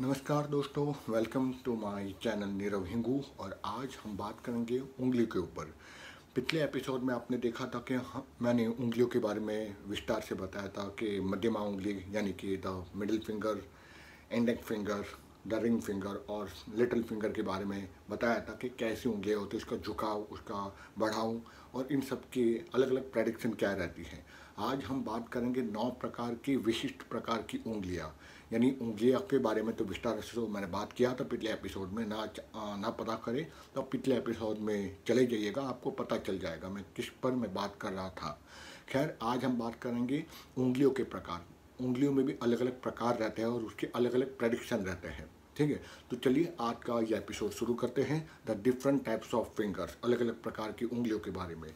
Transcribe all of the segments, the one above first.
नमस्कार दोस्तों, welcome to my channel Nirav Hingu. और आज हम बात करेंगे उंगली के ऊपर। पिछले एपिसोड में आपने देखा था कि मैंने उंगलियों के बारे में विस्तार से बताया था कि मध्यमा उंगली यानी कि the middle finger, index finger, the ring finger और लिटिल फिंगर के बारे में बताया था कि कैसी उंगलियाँ होती है, उसका झुकाव, उसका बढ़ाव और इन सब की अलग अलग प्रेडिक्शन क्या रहती है। आज हम बात करेंगे 9 प्रकार की विशिष्ट प्रकार की उंगलियाँ, यानी उंगलियाँ के बारे में तो विस्तार से तो मैंने बात किया था पिछले एपिसोड में। ना पता करें तो पिछले एपिसोड में चले जाइएगा, आपको पता चल जाएगा मैं किस पर मैं बात कर रहा था। खैर, आज हम बात करेंगे उंगलियों के प्रकार। उंगलियों में भी अलग अलग प्रकार रहते हैं और उसके अलग अलग प्रेडिक्शन रहते हैं। ठीक है, तो चलिए आज का ये एपिसोड शुरू करते हैं। The different types of fingers, अलग अलग प्रकार की उंगलियों के बारे में।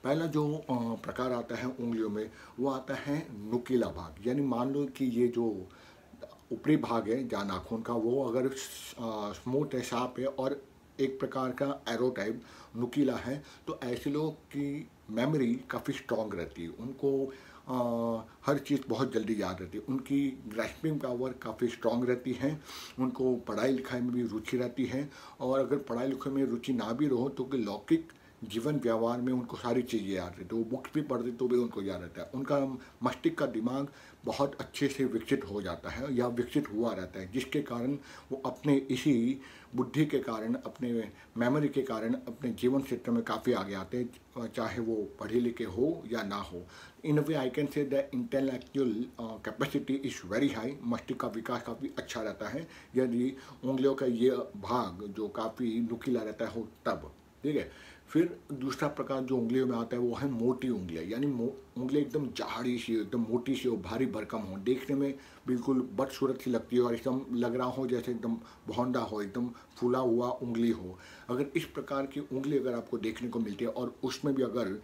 पहला जो प्रकार आता है उंगलियों में, वो आता है नुकीला भाग। यानी मान लो कि ये जो ऊपरी भाग है जहाँ नाखून का, वो अगर स्मूथ है, शार्प है और एक प्रकार का एरो टाइप नुकीला है, तो ऐसे लोगों की मेमोरी काफ़ी स्ट्रॉन्ग रहती है। उनको हर चीज़ बहुत जल्दी याद रहती है। उनकी ग्रैस्पिंग पावर काफ़ी स्ट्रॉन्ग रहती है। उनको पढ़ाई लिखाई में भी रुचि रहती है। और अगर पढ़ाई लिखाई में रुचि ना भी रहो तो लौकिक जीवन व्यवहार में उनको सारी चीज़ें याद रहती है। वो बुक्स भी पढ़ते तो भी उनको याद रहता है। उनका मस्तिष्क का दिमाग बहुत अच्छे से विकसित हो जाता है या विकसित हुआ रहता है, जिसके कारण वो अपने इसी बुद्धि के कारण, अपने मेमोरी के कारण अपने जीवन क्षेत्र में काफ़ी आगे आते हैं, चाहे वो पढ़े लिखे हो या ना हो। In way I can say the intellectual capacity is very high. मस्तिष्क का विकास काफ़ी अच्छा रहता है यदि उंगलियों का ये भाग जो काफ़ी नुकीला रहता है हो तब। ठीक है, फिर दूसरा प्रकार जो उंगलियों में आता है वो है मोटी उंगलियां। यानी उंगलियां एकदम जाड़ी सी, एकदम मोटी सी और भारी भरकम हो, देखने में बिल्कुल बदसूरत सी लगती है और एकदम लग रहा हो जैसे एकदम भौंडा हो, एकदम फूला हुआ उंगली हो। अगर इस प्रकार की उंगली अगर आपको देखने को मिलती है और उसमें भी अगर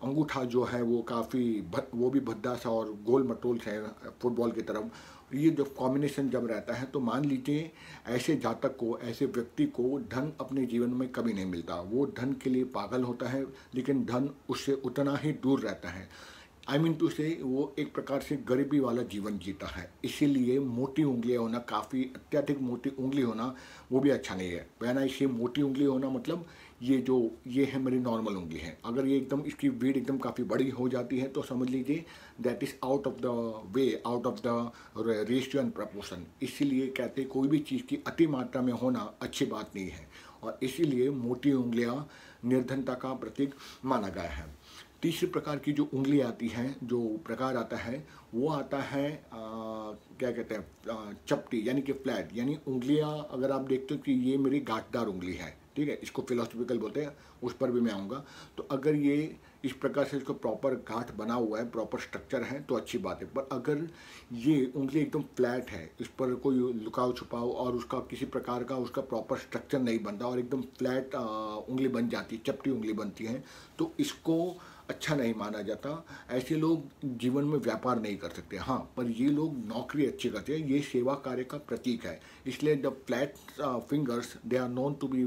अंगूठा जो है वो काफ़ी वो भी भद्दा सा और गोल मटोल सा है फुटबॉल की तरफ, ये जो कॉम्बिनेशन जब रहता है तो मान लीजिए ऐसे जातक को, ऐसे व्यक्ति को धन अपने जीवन में कभी नहीं मिलता। वो धन के लिए पागल होता है लेकिन धन उससे उतना ही दूर रहता है। आई मीन टू से वो एक प्रकार से गरीबी वाला जीवन जीता है। इसीलिए मोटी उंगलियां होना, काफ़ी अत्यधिक मोटी उंगली होना वो भी अच्छा नहीं है। वैना इसे मोटी उंगली होना मतलब ये है मेरी नॉर्मल उंगली है। अगर ये एकदम इसकी वीड एकदम काफ़ी बड़ी हो जाती है तो समझ लीजिए that is out of the way, out of the ratio and proportion. इसीलिए कहते हैं कोई भी चीज़ की अति मात्रा में होना अच्छी बात नहीं है और इसीलिए मोटी उंगलियां निर्धनता का प्रतीक माना गया है। तीसरी प्रकार की जो उंगली आती है, जो प्रकार आता है, वो आता है क्या कहते हैं, चपटी यानी कि फ्लैट। यानी उंगलियां अगर आप देखते हो कि ये मेरी गांठदार उंगली है, ठीक है, इसको फिलोसफिकल बोलते हैं, उस पर भी मैं आऊँगा। तो अगर ये इस प्रकार से इसको प्रॉपर गांठ बना हुआ है, प्रॉपर स्ट्रक्चर है तो अच्छी बात है। पर अगर ये उंगली एकदम फ्लैट है, इस पर कोई लुकाव छुपाव और उसका किसी प्रकार का उसका प्रॉपर स्ट्रक्चर नहीं बनता और एकदम फ्लैट उंगली बन जाती है, चपटी उंगली बनती है, तो इसको अच्छा नहीं माना जाता। ऐसे लोग जीवन में व्यापार नहीं कर सकते। हाँ, पर ये लोग नौकरी अच्छी करते हैं, ये सेवा कार्य का प्रतीक है। इसलिए the flat fingers they are known to be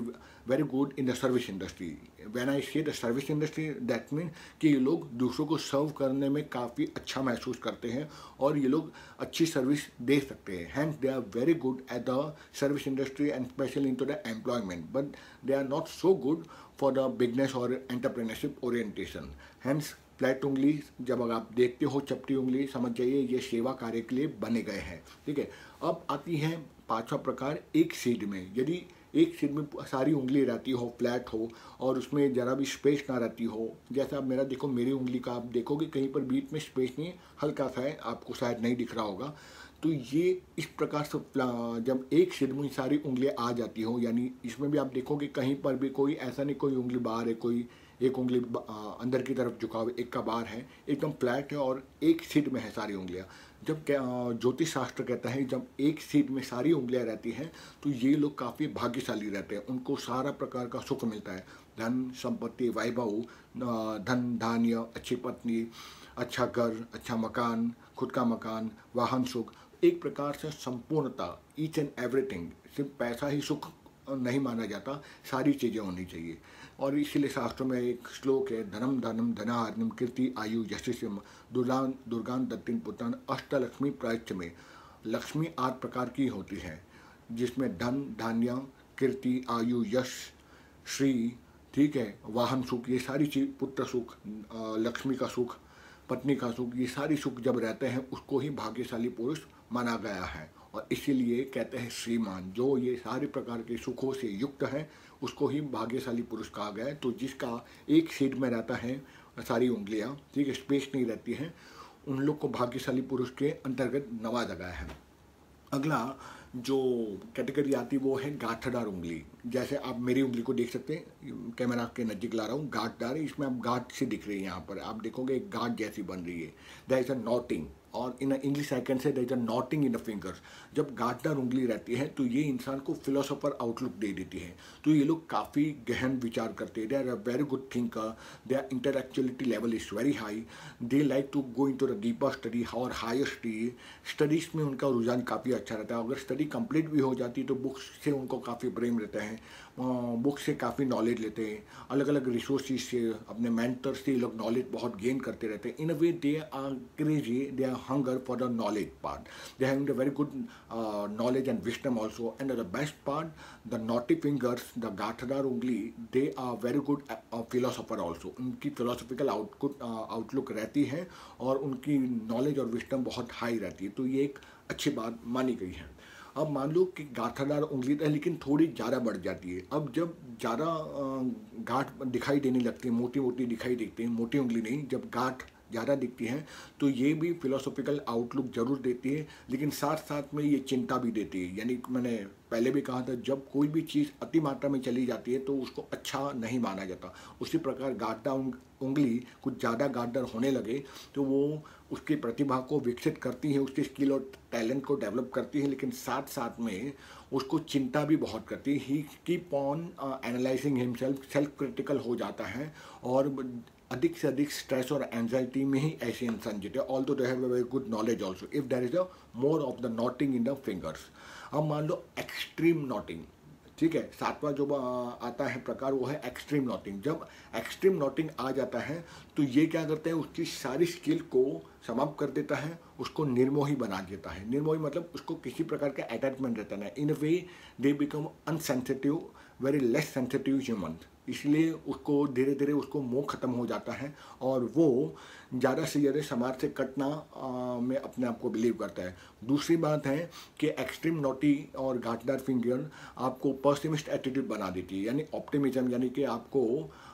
very good in the service industry. When I say the service industry that mean कि ये लोग दूसरों को सर्व करने में काफ़ी अच्छा महसूस करते हैं और ये लोग अच्छी सर्विस दे सकते हैं। Hence they are very good at the service industry and specially in to the employment, but they are not so good for the business और एंटरप्रेन्योरशिप ओरिएंटेशन। हैंस फ्लैट उंगली जब अगर आप देखते हो, चपटी उंगली, समझ जाइए ये सेवा कार्य के लिए बने गए हैं। ठीक है, अब आती है पांचवा प्रकार, एक सीड में। यदि एक सीड में सारी उंगली रहती हो, फ्लैट हो और उसमें ज़रा भी स्पेस ना रहती हो, जैसा आप मेरा देखो, मेरी उंगली का आप देखोगे कहीं पर बीच में स्पेस नहीं, हल्का सा है, आपको शायद नहीं दिख रहा होगा। तो ये इस प्रकार से जब एक सिर में सारी उंगलियां आ जाती हो, यानी इसमें भी आप देखोगे कहीं पर भी कोई ऐसा नहीं कोई उंगली बाहर है, कोई एक उंगली अंदर की तरफ झुका हुआ, एक का बाहर है, एकदम फ्लैट है और एक सीट में है सारी उंगलियां। जब ज्योतिष शास्त्र कहता है जब एक सीट में सारी उंगलियां रहती हैं तो ये लोग काफ़ी भाग्यशाली रहते हैं, उनको सारा प्रकार का सुख मिलता है, धन संपत्ति, वैभव, धन धान्य, अच्छी पत्नी, अच्छा घर, अच्छा मकान, खुद का मकान, वाहन सुख, एक प्रकार से संपूर्णता, ईच एंड एवरीथिंग। सिर्फ पैसा ही सुख नहीं माना जाता, सारी चीज़ें होनी चाहिए। और इसीलिए शास्त्रों में एक श्लोक है, धनम धनम धनार्णम कीर्ति आयु यशस्यम दुर्गान दत्तिन पुत्रान अष्टलक्ष्मी प्राच्य में। लक्ष्मी 8 प्रकार की होती है, जिसमें धन, धान्य, कीर्ति, आयु, यश, श्री, ठीक है, वाहन सुख, ये सारी चीज, पुत्र सुख, लक्ष्मी का सुख, पत्नी का सुख, ये सारी सुख जब रहते हैं उसको ही भाग्यशाली पुरुष माना गया है। और इसीलिए कहते हैं श्रीमान, जो ये सारे प्रकार के सुखों से युक्त है उसको ही भाग्यशाली पुरुष कहा गया है। तो जिसका एक सीट में रहता है सारी उंगलियां, ठीक है, स्पेस नहीं रहती है, उन लोग को भाग्यशाली पुरुष के अंतर्गत नवाजा गया है। अगला जो कैटेगरी आती है वो है गांठदार उंगली। जैसे आप मेरी उंगली को देख सकते हैं, कैमरा के नज़दीक ला रहा हूँ, गांठदार, इसमें आप गांठ से दिख रही है, यहाँ पर आप देखोगे एक गांठ जैसी बन रही है, दैट इज अ नॉटिंग, और in English I can say that is a knotting in the fingers. जब गांठदार उंगली रहती है तो ये इंसान को फिलोसोफर आउटलुक दे देती है। तो ये लोग काफ़ी गहन विचार करते हैं, they are a very good thinker, their intellectuality level is very high, they like to go in to the deeper study और हायर स्टडी। स्टडीज़ में उनका रुझान काफ़ी अच्छा रहता है। अगर स्टडी कंप्लीट भी हो जाती है तो बुक्स से उनको काफ़ी प्रेम रहता है, बुक से काफ़ी नॉलेज लेते हैं, अलग अलग रिसोर्सेज से, अपने मेंटर से ये लोग नॉलेज बहुत गेन करते रहते हैं। In a way they are crazy, they are hunger for the knowledge part, they having the very good knowledge and wisdom also. And the best part, the naughty fingers, the गांठदार उंगली, they are very good philosopher also. उनकी philosophical outlook रहती है और उनकी knowledge और wisdom बहुत high रहती है। तो ये एक अच्छी बात मानी गई है। अब मान लो कि गांठदार उंगली है लेकिन थोड़ी ज़्यादा बढ़ जाती है। अब जब ज़्यादा गांठ दिखाई देने लगती है, मोटी मोटी दिखाई देती है, मोटी उंगली नहीं, जब गांठ ज़्यादा दिखती है तो ये भी फिलोसॉफिकल आउटलुक जरूर देती है, लेकिन साथ साथ में ये चिंता भी देती है। यानी मैंने पहले भी कहा था, जब कोई भी चीज़ अति मात्रा में चली जाती है तो उसको अच्छा नहीं माना जाता। उसी प्रकार गांठदार उंगली कुछ ज़्यादा गांठदार होने लगे तो वो उसकी प्रतिभा को विकसित करती है, उसकी स्किल और टैलेंट को डेवलप करती है, लेकिन साथ साथ में उसको चिंता भी बहुत करती है। He keep on analysing himself, self critical हो जाता है और अधिक से अधिक स्ट्रेस और एंजाइटी में ही ऐसे इंसान जीते, although they have a very good knowledge also, if there is a more of the knotting in the fingers. अब मान लो एक्सट्रीम नॉटिंग, ठीक है, सातवां जो आता है प्रकार वो है एक्सट्रीम नॉटिंग। जब एक्सट्रीम नॉटिंग आ जाता है तो ये क्या करता है, उसकी सारी स्किल को समाप्त कर देता है, उसको निर्मोही बना देता है। निर्मोही मतलब उसको किसी प्रकार का अटैचमेंट रहता है। In a way they become unsensitive, very less sensitive human. इसलिए उसको धीरे धीरे उसको मोह खत्म हो जाता है और वो ज़्यादा से ज़्यादा समाज से कटना में अपने आप को बिलीव करता है। दूसरी बात है कि एक्सट्रीम नॉटी और गांठदार फिंगर आपको पॉसिमिस्ट एटीट्यूड बना देती है, यानी ऑप्टिमिज्म, यानी कि आपको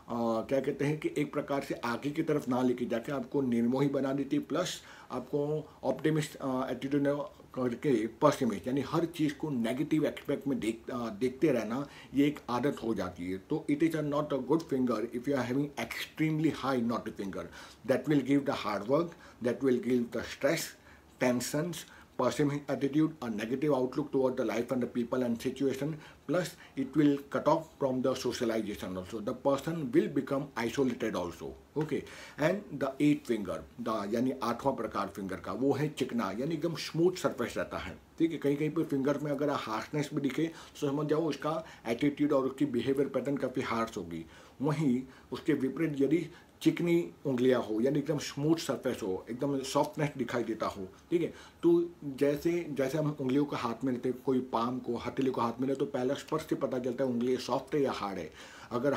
क्या कहते हैं कि एक प्रकार से आगे की तरफ ना लेके जाके आपको निर्मोही बना देती है, प्लस आपको ऑप्टिमिस्ट एटीट्यूड करके पॉसिमिस्ट, यानी हर चीज़ को नेगेटिव एक्सपेक्ट में देखते रहना, ये एक आदत हो जाती है। तो it is not a good finger if you are having extremely high knotty finger, that will give the hard work, that will give the stress, tensions, pessimistic attitude, a negative outlook toward the life and the people and situation, plus it will cut off from the socialization also. The person will become isolated also. Okay, and the eighth finger, the यानी आठवां प्रकार finger का, वो है चिकना, यानी एकदम smooth surface रहता है। ठीक है, कहीं कहीं पर फिंगर में अगर हार्शनेस भी दिखे तो समझ जाओ उसका एटीट्यूड और उसकी बिहेवियर पैटर्न काफ़ी हार्श होगी। वहीं उसके विपरीत यदि चिकनी उंगलियां हो, यानी एकदम स्मूथ सरफेस हो, एकदम सॉफ्टनेस दिखाई देता हो, ठीक है, तो जैसे जैसे हम उंगलियों को हाथ में लेते हैं, कोई पाम को, हथेली को हाथ में ले तो पहला स्पर्श से पता चलता है उंगली सॉफ्ट है या हार्ड है। अगर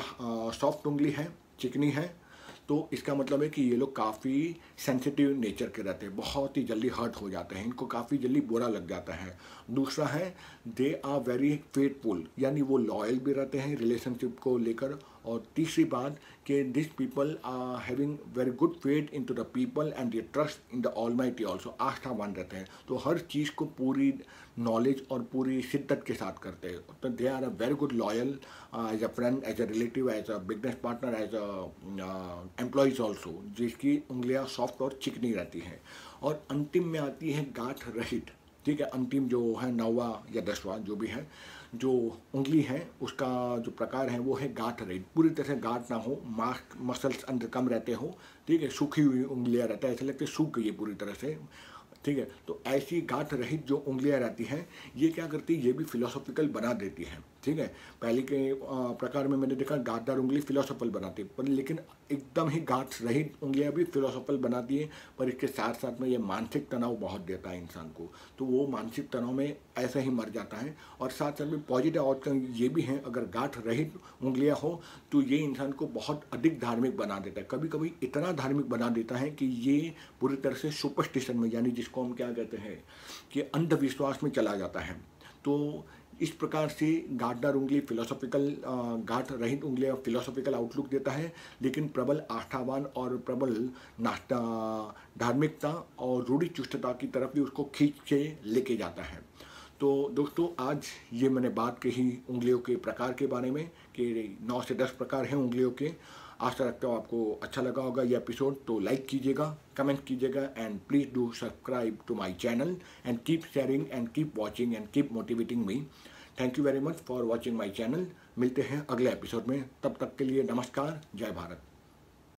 सॉफ्ट उंगली है, चिकनी है, तो इसका मतलब है कि ये लोग काफ़ी सेंसिटिव नेचर के रहते हैं, बहुत ही जल्दी हर्ट हो जाते हैं, इनको काफ़ी जल्दी बुरा लग जाता है। दूसरा है दे आर वेरी फेथफुल, यानी वो लॉयल भी रहते हैं रिलेशनशिप को लेकर। और तीसरी बात कि this people are having very good faith in to the people and they trust in the almighty also, आस्थावान रहते हैं, तो हर चीज़ को पूरी नॉलेज और पूरी शिद्दत के साथ करते हैं। तो they are a very good loyal as a friend, as a relative, as a business partner, as a employees also, जिसकी उंगलियां सॉफ्ट और चिकनी रहती हैं। और अंतिम में आती है गांठ रहित, ठीक है, अंतिम जो है 9वां या 10वां जो भी है, जो उंगली है उसका जो प्रकार है वो है गांठ रहित। पूरी तरह से गांठ ना हो, मसल्स अंदर कम रहते हो, ठीक है, सूखी हुई उंगलियां रहता है, ऐसा लगता है सूख गई है पूरी तरह से, ठीक है। तो ऐसी गांठ रहित जो उंगलियां रहती हैं ये क्या करती है, ये भी फिलोसॉफिकल बना देती है, ठीक है। पहले के प्रकार में मैंने देखा गांठदार उंगली फिलोसोफल बनाती है, पर लेकिन एकदम ही गांठ रहित उंगलियां भी फिलोसोफल बनाती है, पर इसके साथ साथ में ये मानसिक तनाव बहुत देता है इंसान को, तो वो मानसिक तनाव में ऐसे ही मर जाता है। और साथ साथ में पॉजिटिव आउटकम ये भी हैं, अगर गांठ रहित उंगलियां हो तो ये इंसान को बहुत अधिक धार्मिक बना देता है, कभी कभी इतना धार्मिक बना देता है कि ये पूरी तरह से सुपरस्टिशन में, यानी जिसको हम क्या कहते हैं कि अंधविश्वास में चला जाता है। तो इस प्रकार से गांठदार उंगली फिलोसॉफिकल, गांठ रहित उंगलियां फिलोसॉफिकल आउटलुक देता है, लेकिन प्रबल आस्थावान और प्रबल धार्मिकता और रूढ़ि चुस्तता की तरफ भी उसको खींच के लेके जाता है। तो दोस्तों, आज ये मैंने बात कही उंगलियों के प्रकार के बारे में कि 9 से 10 प्रकार हैं उंगलियों के। आशा रखता हूँ आपको अच्छा लगा होगा ये एपिसोड, तो लाइक कीजिएगा, कमेंट कीजिएगा, and please do subscribe to my channel and keep sharing and keep watching and keep motivating me. Thank you very much for watching my channel. मिलते हैं अगले एपिसोड में, तब तक के लिए नमस्कार, जय भारत।